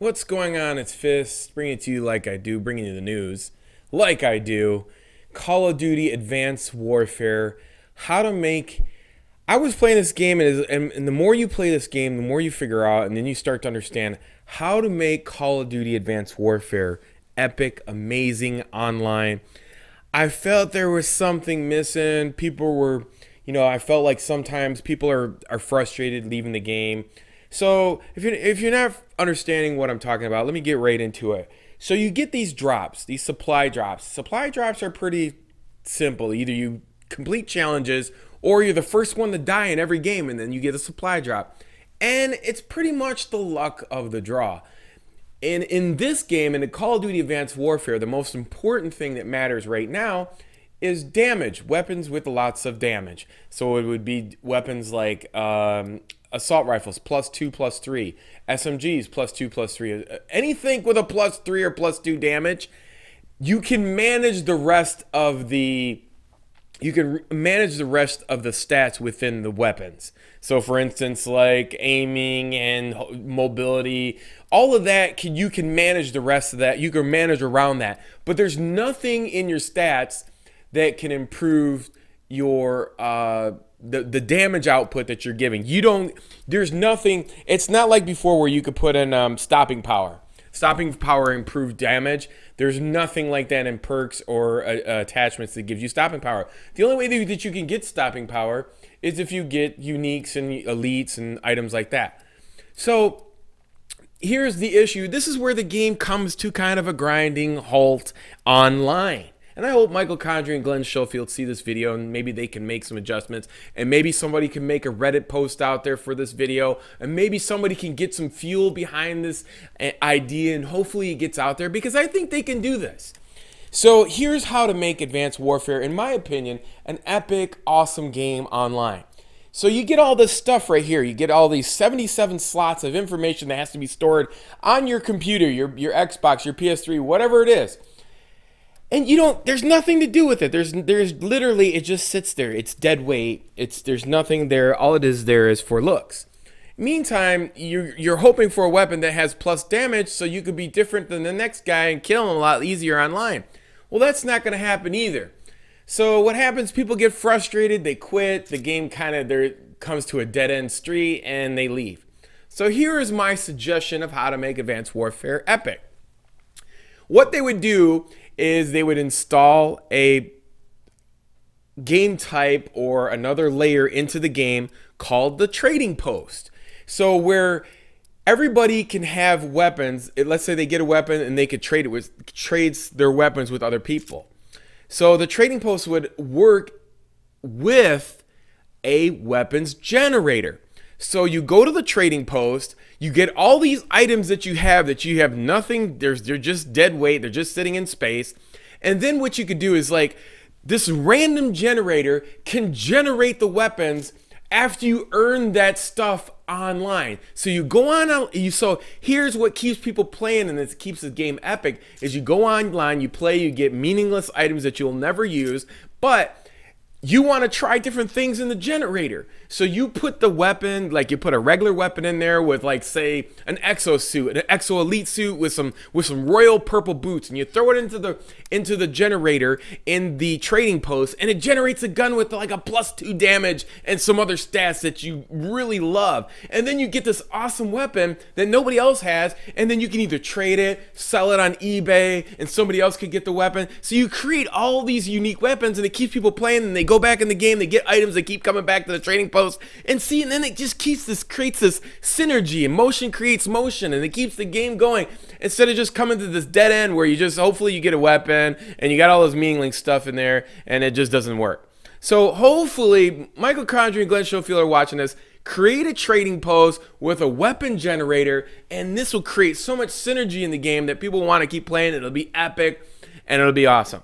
What's going on? It's Fist, bringing it to you like I do, bringing you the news like I do. Call of Duty Advanced Warfare. How to make... I was playing this game, and the more you play this game, the more you figure out, and then you start to understand how to make Call of Duty Advanced Warfare epic, amazing, online. I felt there was something missing. People were, I felt like sometimes people are frustrated leaving the game. So if you're not understanding what I'm talking about, let me get right into it. So you get these drops, these supply drops. Supply drops are pretty simple. Either you complete challenges or you're the first one to die in every game and then you get a supply drop. And it's pretty much the luck of the draw. And in this game, in the Call of Duty Advanced Warfare, the most important thing that matters right now is damage, weapons with lots of damage. So it would be weapons like assault rifles, +2, +3, SMGs, +2, +3. Anything with a +3 or +2 damage, you can manage the rest of the stats within the weapons. So for instance, like aiming and mobility, all of that, you can manage the rest of that. You can manage around that. But there's nothing in your stats that can improve your the damage output that you're giving. There's nothing. It's not like before where you could put in stopping power. Stopping power improved damage. There's nothing like that in perks or attachments that gives you stopping power. The only way that you can get stopping power is if you get uniques and elites and items like that. So here's the issue. This is where the game comes to kind of a grinding halt online. And I hope Michael Condrey and Glenn Schofield see this video and maybe they can make some adjustments. And maybe somebody can make a Reddit post out there for this video. And maybe somebody can get some fuel behind this idea and hopefully it gets out there because I think they can do this. So here's how to make Advanced Warfare, in my opinion, an epic, awesome game online. So you get all this stuff right here. You get all these 77 slots of information that has to be stored on your computer, your Xbox, your PS3, whatever it is. And there's nothing to do with it. There's literally, it just sits there. It's dead weight. There's nothing there. All it is there is for looks. Meantime, you're hoping for a weapon that has plus damage so you could be different than the next guy and kill him a lot easier online. Well, that's not going to happen either. So what happens, people get frustrated, they quit, the game kind of comes to a dead-end street, and they leave. So here is my suggestion of how to make Advanced Warfare epic. What they would do is they would install a game type or another layer into the game called the trading post. So where everybody can have weapons, let's say they get a weapon and they could trades their weapons with other people. So the trading post would work with a weapons generator. So you go to the trading post, you get all these items that you have nothing, they're just dead weight, they're just sitting in space. And then what you could do is like this random generator can generate the weapons after you earn that stuff online. So you go on, so here's what keeps people playing and it keeps the game epic is you go online, you play, you get meaningless items that you'll never use, but you want to try different things in the generator. So you put the weapon, like you put a regular weapon in there with like say an exo suit, an exo elite suit with some royal purple boots, and you throw it into the generator in the trading post, and it generates a gun with like a +2 damage and some other stats that you really love. And then you get this awesome weapon that nobody else has, and then you can either trade it, sell it on eBay, and somebody else could get the weapon. So you create all these unique weapons and it keeps people playing, and they go back in the game, they get items that keep coming back to the trading post, and then it just creates this synergy, and motion creates motion, and it keeps the game going instead of just coming to this dead end where hopefully you get a weapon and you got all this meaningless stuff in there and it just doesn't work. So hopefully Michael Condrey and Glenn Schofield are watching this. Create a trading post with a weapon generator, and this will create so much synergy in the game that people want to keep playing. It'll be epic and it'll be awesome.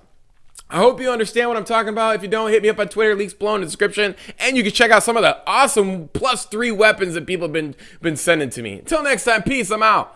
I hope you understand what I'm talking about. If you don't, hit me up on Twitter, links below in the description, and you can check out some of the awesome +3 weapons that people have been sending to me. Until next time, peace, I'm out.